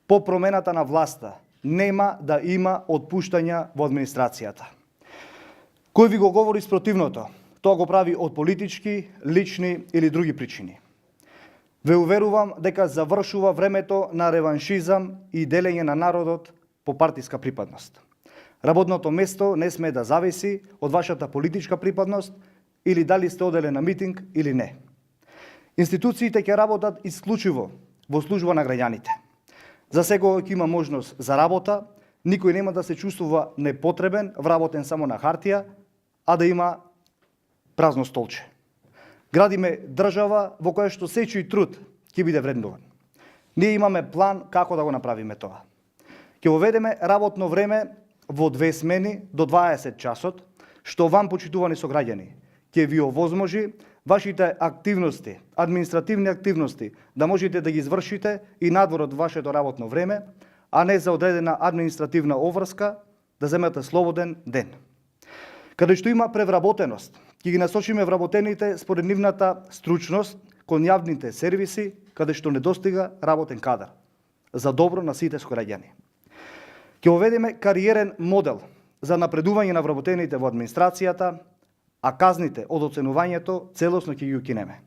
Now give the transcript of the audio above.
По промената на власта нема да има отпуштања во администрацијата. Кој ви го говори спротивното, тоа го прави од политички, лични или други причини. Ве уверувам дека завршува времето на реваншизам и делење на народот по партиска припадност. Работното место не сме да зависи од вашата политичка припадност или дали сте оделе на митинг или не. Институциите ќе работат исклучиво во служба на граѓаните. За секој ќе има можност за работа, никој нема да се чувствува непотребен, вработен само на хартија, а да има празно столче. Градиме држава во која што сечи труд ќе биде вреднуван. Ние имаме план како да го направиме тоа. Ќе воведеме работно време во 2 смени до 20 часот, што вам, почитувани сограѓани, ќе ви овозможи вашите активности, административни активности, да можете да ги извршите и надвор од вашето работно време, а не за одредена административна обврска да земете слободен ден. Каде што има превработеност, ќе ги насочиме вработените според нивната стручност кон јавните сервиси, каде што недостига работен кадар, за добро на сите сограѓани. Ќе воведеме кариерен модел за напредување на вработените во администрацијата, а казните од оценувањето целосно ќе ги укинеме.